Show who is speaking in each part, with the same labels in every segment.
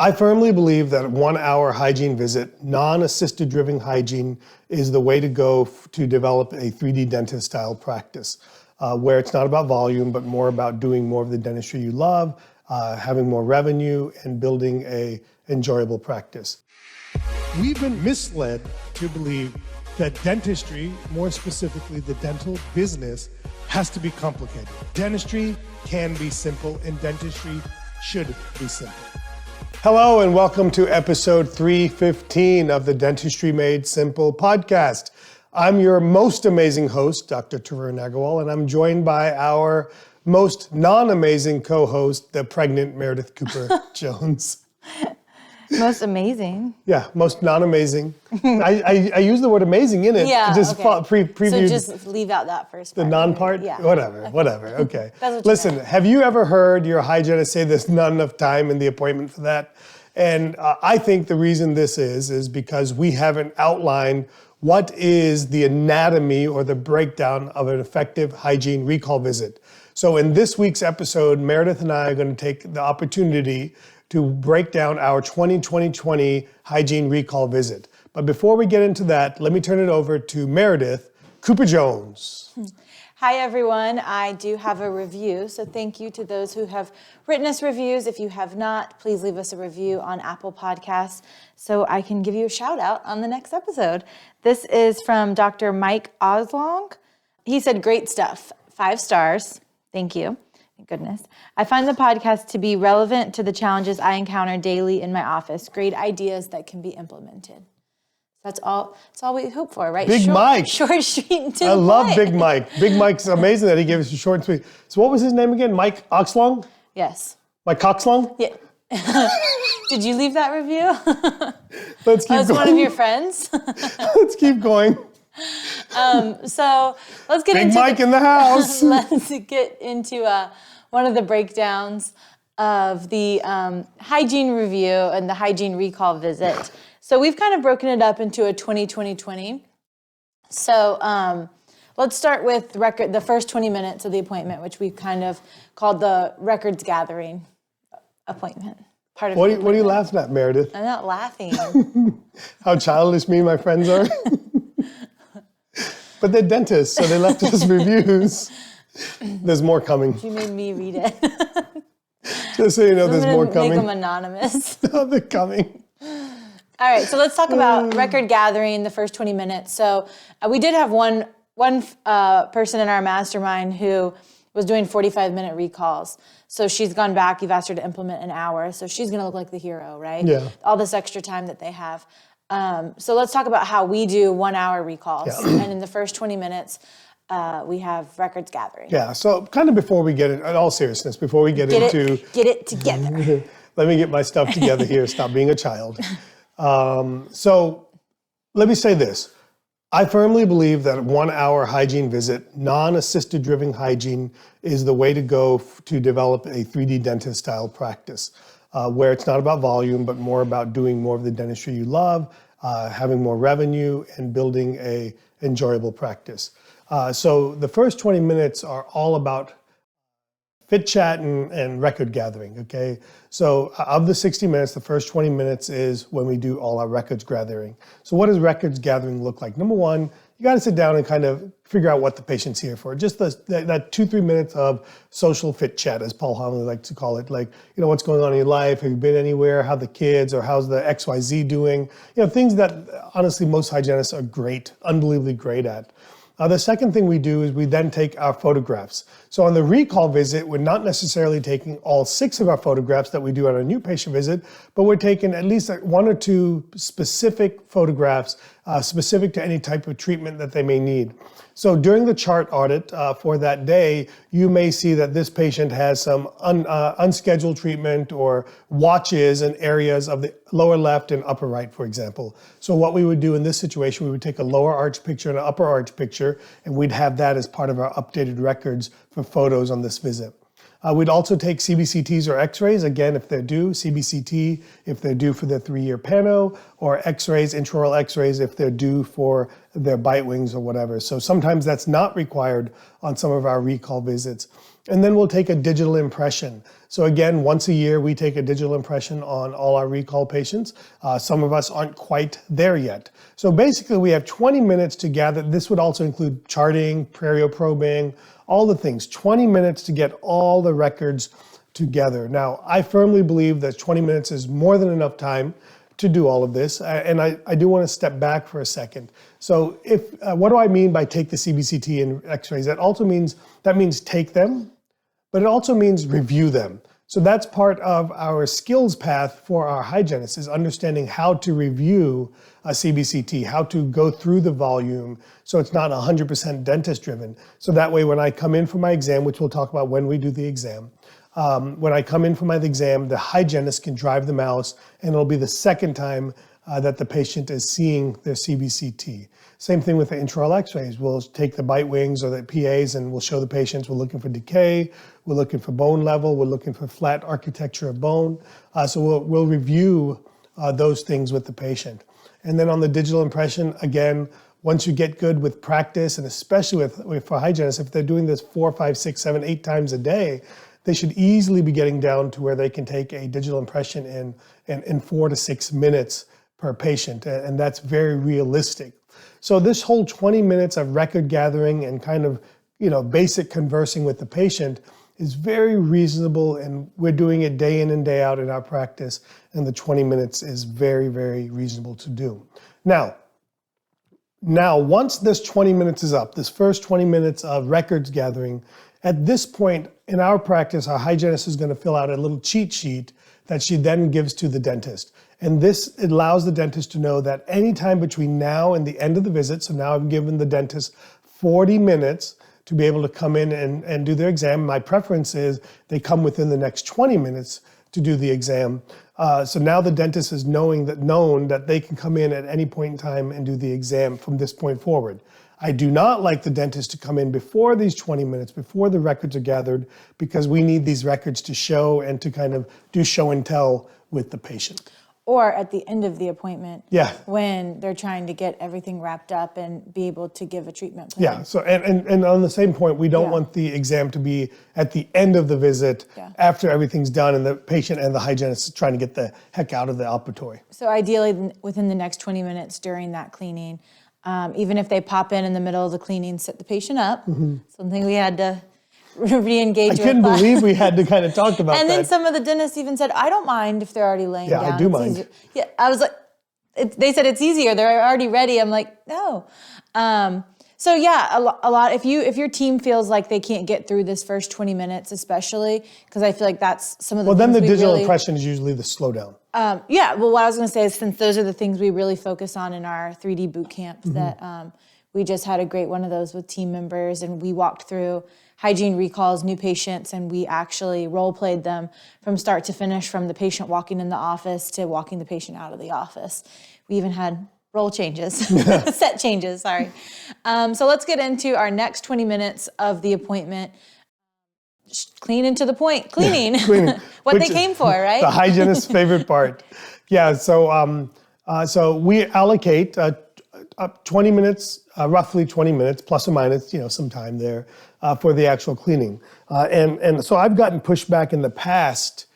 Speaker 1: I firmly believe that a 1-hour hygiene visit, non-assisted driven hygiene, is the way to go to develop a 3D dentist style practice, where it's not about volume, but more about doing more of the dentistry you love, having more revenue, and building a enjoyable practice. We've been misled to believe that dentistry, more specifically the dental business, has to be complicated. Dentistry can be simple, and dentistry should be simple. Hello and welcome to episode 315 of the Dentistry Made Simple Podcast. I'm your most amazing host, Dr. Tarun Agarwal, and I'm joined by our most non-amazing co-host, the pregnant Meredith Cooper Jones.
Speaker 2: Most amazing.
Speaker 1: Yeah, most non-amazing. I use the word amazing in it.
Speaker 2: Yeah,
Speaker 1: just
Speaker 2: okay.
Speaker 1: preview.
Speaker 2: So just leave out that first part.
Speaker 1: The non-part?
Speaker 2: Yeah.
Speaker 1: Whatever, okay.
Speaker 2: That's what
Speaker 1: Listen, have you ever heard your hygienist say there's not enough time in the appointment for that? And I think the reason this is because we haven't outlined what is the anatomy or the breakdown of an effective hygiene recall visit. So in this week's episode, Meredith and I are going to take the opportunity to break down our 2020 hygiene recall visit. But before we get into that, let me turn it over to Meredith Cooper Jones.
Speaker 2: Hi everyone, I do have a review, so thank you to those who have written us reviews. If you have not, please leave us a review on Apple Podcasts so I can give you a shout out on the next episode. This is from Dr. Mike Oslong. He said, great stuff, 5 stars, thank you. Thank goodness. I find the podcast to be relevant to the challenges I encounter daily in my office. Great ideas that can be implemented. That's all we hope for, right?
Speaker 1: Big Mike.
Speaker 2: Short, sweet, and to the
Speaker 1: I love
Speaker 2: point.
Speaker 1: Big Mike. Big Mike's amazing that he gave us a short and sweet. So what was his name again? Mike Oxlong?
Speaker 2: Yes.
Speaker 1: Mike Coxlong?
Speaker 2: Yeah. Did you leave that review?
Speaker 1: Let's keep going.
Speaker 2: As one of your friends?
Speaker 1: Let's keep going.
Speaker 2: So let's get
Speaker 1: Big
Speaker 2: into
Speaker 1: Mike in the house.
Speaker 2: Let's get into one of the breakdowns of the hygiene review and the hygiene recall visit. So we've kind of broken it up into a 20-20-20. So let's start with the first 20 minutes of the appointment, which we've kind of called the records gathering appointment. Part of
Speaker 1: What are you laughing at, Meredith?
Speaker 2: I'm not laughing.
Speaker 1: How childish me and my friends are. But they're dentists, so they left us reviews. There's more coming.
Speaker 2: You made me read it.
Speaker 1: Just so you know, there's more coming.
Speaker 2: Make them anonymous.
Speaker 1: No, they're coming.
Speaker 2: All right, so let's talk about record gathering the first 20 minutes. So we did have one person in our mastermind who was doing 45-minute recalls. So she's gone back, you've asked her to implement an hour, so she's gonna look like the hero, right?
Speaker 1: Yeah.
Speaker 2: All this extra time that they have. So let's talk about how we do 1-hour recalls. Yeah. And in the first 20 minutes, we have records gathering.
Speaker 1: Yeah, so kind of before we get in all seriousness, before we get into...
Speaker 2: Get it together.
Speaker 1: Let me get my stuff together here, stop being a child. So let me say this. I firmly believe that a 1-hour hygiene visit, non-assisted driven hygiene, is the way to go to develop a 3D dentist style practice, where it's not about volume, but more about doing more of the dentistry you love, having more revenue, and building a enjoyable practice. So the first 20 minutes are all about fit chat and record gathering, okay? So of the 60 minutes, the first 20 minutes is when we do all our records gathering. So what does records gathering look like? Number one, you gotta sit down and kind of figure out what the patient's here for. Just that 2-3 minutes of social fit chat, as Paul Homily likes to call it. Like, you know, what's going on in your life? Have you been anywhere? How are the kids? Or how's the XYZ doing? You know, things that honestly most hygienists are great, unbelievably great at. The second thing we do is we then take our photographs. So on the recall visit, we're not necessarily taking all 6 of our photographs that we do on a new patient visit, but we're taking at least 1 or 2 specific photographs specific to any type of treatment that they may need. So during the chart audit for that day, you may see that this patient has some unscheduled treatment or watches in areas of the lower left and upper right, for example. So what we would do in this situation, we would take a lower arch picture and an upper arch picture, and we'd have that as part of our updated records for photos on this visit. We'd also take CBCTs or x-rays, again, if they're due, CBCT if they're due for their 3-year pano, or x-rays, intraoral x-rays if they're due for their bite wings or whatever. So sometimes that's not required on some of our recall visits. And then we'll take a digital impression. So again, once a year, we take a digital impression on all our recall patients. Some of us aren't quite there yet. So basically, we have 20 minutes to gather. This would also include charting, perioprobing, all the things. 20 minutes to get all the records together. Now, I firmly believe that 20 minutes is more than enough time to do all of this. And I do want to step back for a second. So what do I mean by take the CBCT and x-rays? That means take them, but it also means review them. So that's part of our skills path for our hygienists, is understanding how to review a CBCT, how to go through the volume so it's not 100% dentist driven. So that way when I come in for my exam, which we'll talk about when we do the exam, when I come in for my exam, the hygienist can drive the mouse, and it'll be the second time that the patient is seeing their CBCT. Same thing with the intraoral x-rays. We'll take the bite wings or the PAs and we'll show the patients we're looking for decay, we're looking for bone level, we're looking for flat architecture of bone. So we'll review those things with the patient. And then on the digital impression, again, once you get good with practice, and especially for hygienists, if they're doing this 4, 5, 6, 7, 8 times a day, they should easily be getting down to where they can take a digital impression in 4 to 6 minutes per patient, and that's very realistic. So this whole 20 minutes of record gathering and kind of, basic conversing with the patient is very reasonable, and we're doing it day in and day out in our practice, and the 20 minutes is very, very reasonable to do. Now, once this 20 minutes is up, this first 20 minutes of records gathering, at this point in our practice, our hygienist is going to fill out a little cheat sheet that she then gives to the dentist. And this allows the dentist to know that anytime between now and the end of the visit, so now I've given the dentist 40 minutes to be able to come in and do their exam. My preference is they come within the next 20 minutes to do the exam. So now the dentist is known that they can come in at any point in time and do the exam from this point forward. I do not like the dentist to come in before these 20 minutes, before the records are gathered, because we need these records to show and to kind of do show and tell with the patient.
Speaker 2: Or at the end of the appointment,
Speaker 1: yeah,
Speaker 2: when they're trying to get everything wrapped up and be able to give a treatment plan.
Speaker 1: Yeah, so and on the same point, we don't want the exam to be at the end of the visit after everything's done and the patient and the hygienist is trying to get the heck out of the operatory.
Speaker 2: So ideally within the next 20 minutes during that cleaning, even if they pop in the middle of the cleaning, set the patient up, something we had to re-engage with.
Speaker 1: I couldn't believe we had to kind of talk about that.
Speaker 2: And then some of the dentists even said, I don't mind if they're already laying down.
Speaker 1: Yeah, I do mind.
Speaker 2: Easier. Yeah, I was like, they said it's easier. They're already ready. I'm like, no. So yeah, a lot. If your team feels like they can't get through this first 20 minutes, especially, because I feel like that's some of the things
Speaker 1: then the digital
Speaker 2: really,
Speaker 1: impression is usually the slowdown.
Speaker 2: Yeah, well, what I was going to say is, since those are the things we really focus on in our 3D boot camp, that we just had a great one of those with team members, and we walked through hygiene recalls, new patients, and we actually role played them from start to finish, from the patient walking in the office to walking the patient out of the office. We even had role changes, set changes, sorry. So let's get into our next 20 minutes of the appointment. Clean and to the point, cleaning. What they came for, right?
Speaker 1: The hygienist's favorite part. Yeah, so we allocate 20 minutes, roughly 20 minutes, plus or minus, some time there for the actual cleaning. And so I've gotten pushback in the past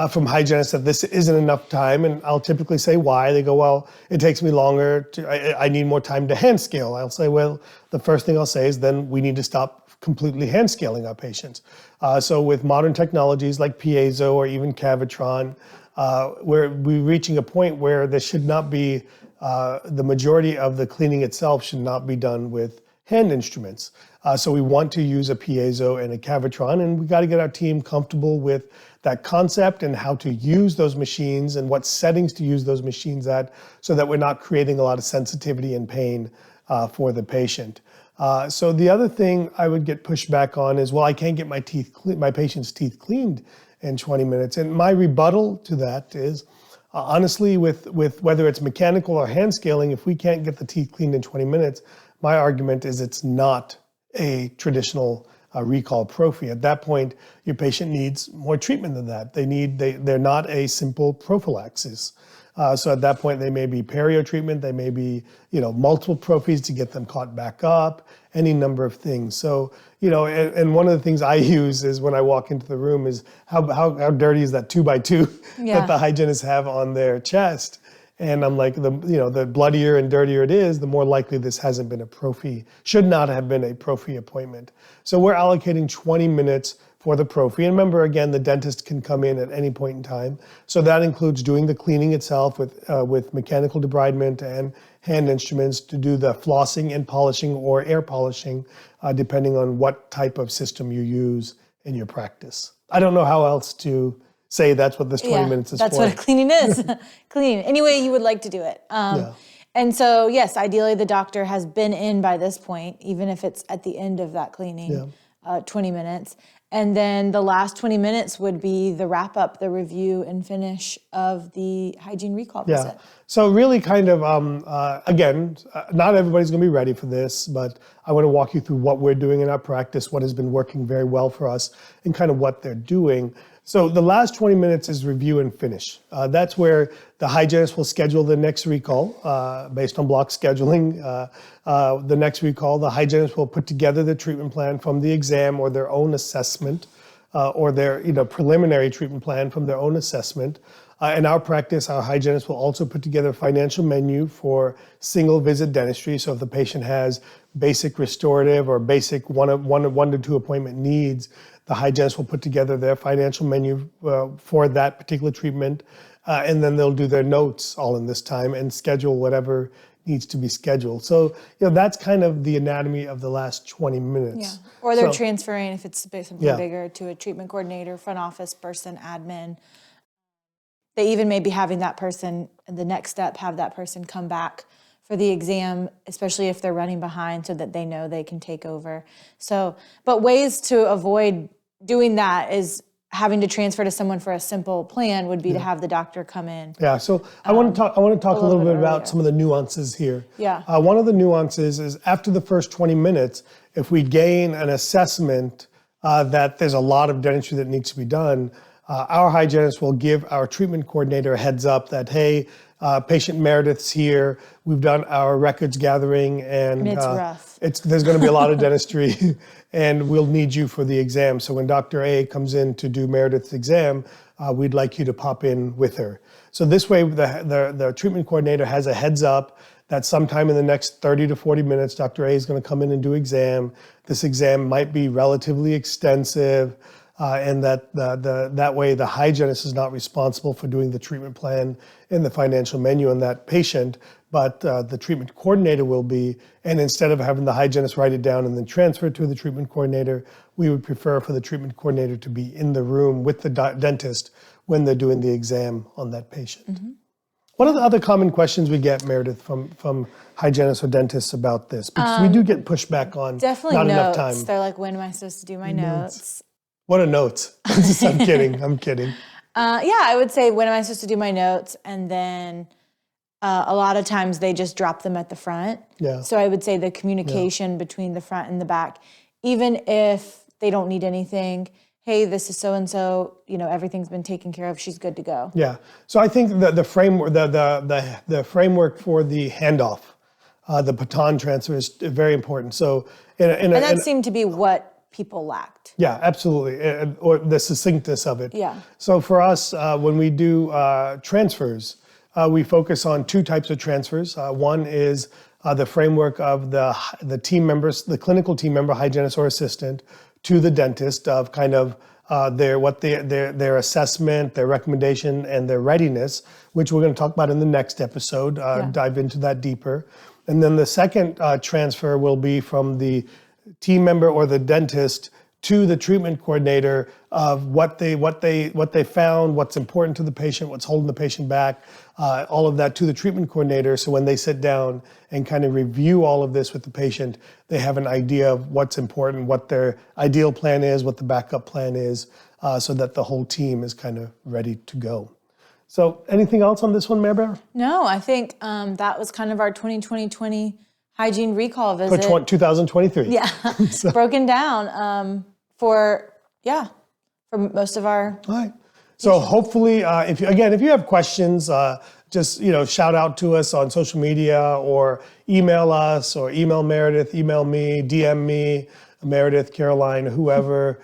Speaker 1: from hygienists that this isn't enough time, and I'll typically say why. They go, well, it takes me longer, I need more time to hand scale. I'll say, well, the first thing I'll say is then we need to stop completely hand scaling our patients. So with modern technologies like piezo or even Cavitron, we're reaching a point where there should not be, the majority of the cleaning itself should not be done with hand instruments. So we want to use a piezo and a Cavitron, and we got to get our team comfortable with that concept and how to use those machines and what settings to use those machines at, so that we're not creating a lot of sensitivity and pain for the patient. So the other thing I would get pushed back on is, well, I can't get my patient's teeth cleaned in 20 minutes. And my rebuttal to that is, honestly, with whether it's mechanical or hand scaling, if we can't get the teeth cleaned in 20 minutes, my argument is it's not a traditional recall prophy. At that point, your patient needs more treatment than that. They're not a simple prophylaxis. So at that point, they may be perio treatment, they may be, multiple prophies to get them caught back up, any number of things. So, and one of the things I use is when I walk into the room is how dirty is that 2x2 that the hygienists have on their chest. And I'm like, the bloodier and dirtier it is, the more likely this hasn't been a prophy, should not have been a prophy appointment. So we're allocating 20 minutes for the prophy. And remember, again, the dentist can come in at any point in time. So that includes doing the cleaning itself with mechanical debridement and hand instruments, to do the flossing and polishing or air polishing, depending on what type of system you use in your practice. I don't know how else to say that's what this 20 minutes is
Speaker 2: that's
Speaker 1: for.
Speaker 2: That's what cleaning is. Cleaning. Any way you would like to do it. And so, yes, ideally the doctor has been in by this point, even if it's at the end of that cleaning, 20 minutes. And then the last 20 minutes would be the wrap up, the review and finish of the hygiene recall visit.
Speaker 1: So really kind of, again, not everybody's going to be ready for this, but I want to walk you through what we're doing in our practice, what has been working very well for us, and kind of what they're doing. So the last 20 minutes is review and finish. That's where the hygienist will schedule the next recall based on block scheduling. The next recall, the hygienist will put together the treatment plan from the exam or their own assessment, or their preliminary treatment plan from their own assessment. In our practice, our hygienist will also put together a financial menu for single visit dentistry. So if the patient has basic restorative or basic one to two appointment needs, the hygienist will put together their financial menu for that particular treatment. And then they'll do their notes all in this time and schedule whatever needs to be scheduled. So, that's kind of the anatomy of the last 20 minutes.
Speaker 2: Yeah. Or they're transferring, if it's something bigger, to a treatment coordinator, front office person, admin. They even may be having that person, the next step, have that person come back for the exam, especially if they're running behind, so that they know they can take over. So, but ways to avoid doing that is having to transfer to someone for a simple plan would be to have the doctor come in.
Speaker 1: Yeah, so I want to talk a little bit about some of the nuances here.
Speaker 2: Yeah.
Speaker 1: One of the nuances is after the first 20 minutes, if we gain an assessment that there's a lot of dentistry that needs to be done, our hygienist will give our treatment coordinator a heads up that, hey, patient Meredith's here. We've done our records gathering, and
Speaker 2: it's rough.
Speaker 1: There's going to be a lot of dentistry, and we'll need you for the exam. So when Dr. A comes in to do Meredith's exam, we'd like you to pop in with her. So this way, the treatment coordinator has a heads up that sometime in the next 30 to 40 minutes, Dr. A is going to come in and do exam. This exam might be relatively extensive. And that way the hygienist is not responsible for doing the treatment plan and the financial menu on that patient, but the treatment coordinator will be. And instead of having the hygienist write it down and then transfer it to the treatment coordinator, we would prefer for the treatment coordinator to be in the room with the dentist when they're doing the exam on that patient. Mm-hmm. What are the other common questions we get, Meredith, from hygienists or dentists about this? Because we do get pushback on
Speaker 2: definitely
Speaker 1: not
Speaker 2: notes.
Speaker 1: Enough time.
Speaker 2: They're like, when am I supposed to do my notes?
Speaker 1: What are notes? I'm kidding. I'm kidding.
Speaker 2: I would say, when am I supposed to do my notes? And then a lot of times they just drop them at the front.
Speaker 1: Yeah.
Speaker 2: So I would say the communication between the front and the back, even if they don't need anything, hey, this is so-and-so, everything's been taken care of, she's good to go.
Speaker 1: Yeah. So I think the framework, the framework for the handoff, the baton transfer is very important. So, and
Speaker 2: that seemed to be what people lacked.
Speaker 1: Yeah, absolutely, or the succinctness of it.
Speaker 2: Yeah.
Speaker 1: So for us, when we do transfers, we focus on two types of transfers. One is the framework of the team members, the clinical team member, hygienist or assistant, to the dentist of kind of their assessment, their recommendation, and their readiness, which we're going to talk about in the next episode. Dive into that deeper, and then the second transfer will be from the team member or the dentist to the treatment coordinator of what they found, what's important to the patient, what's holding the patient back, all of that to the treatment coordinator. So when they sit down and kind of review all of this with the patient, they have an idea of what's important, what their ideal plan is, what the backup plan is, so that the whole team is kind of ready to go. So anything else on this one, Mare Bear?
Speaker 2: No, I think that was kind of our 2020 hygiene recall
Speaker 1: For
Speaker 2: visit.
Speaker 1: 2023.
Speaker 2: Yeah, broken down for most of our.
Speaker 1: All right. So hopefully, if you have questions, just shout out to us on social media or email us or email Meredith, email me, DM me, Meredith, Caroline, whoever,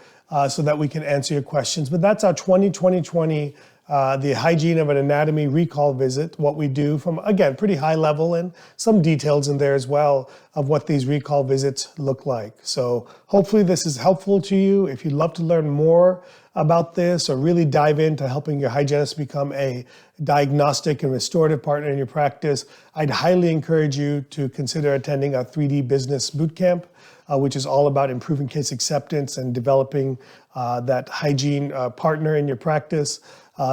Speaker 1: so that we can answer your questions. But that's our 2020, the hygiene of an anatomy recall visit, what we do from, again, pretty high level and some details in there as well of what these recall visits look like. So hopefully this is helpful to you. If you'd love to learn more about this or really dive into helping your hygienist become a diagnostic and restorative partner in your practice, I'd highly encourage you to consider attending our 3D Business Bootcamp, which is all about improving case acceptance and developing that hygiene partner in your practice.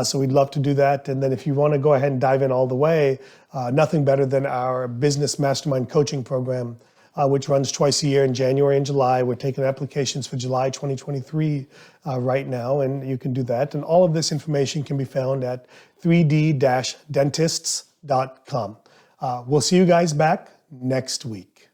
Speaker 1: So we'd love to do that. And then if you want to go ahead and dive in all the way, nothing better than our Business Mastermind Coaching Program, which runs twice a year in January and July. We're taking applications for July 2023 right now, and you can do that. And all of this information can be found at 3d-dentists.com. We'll see you guys back next week.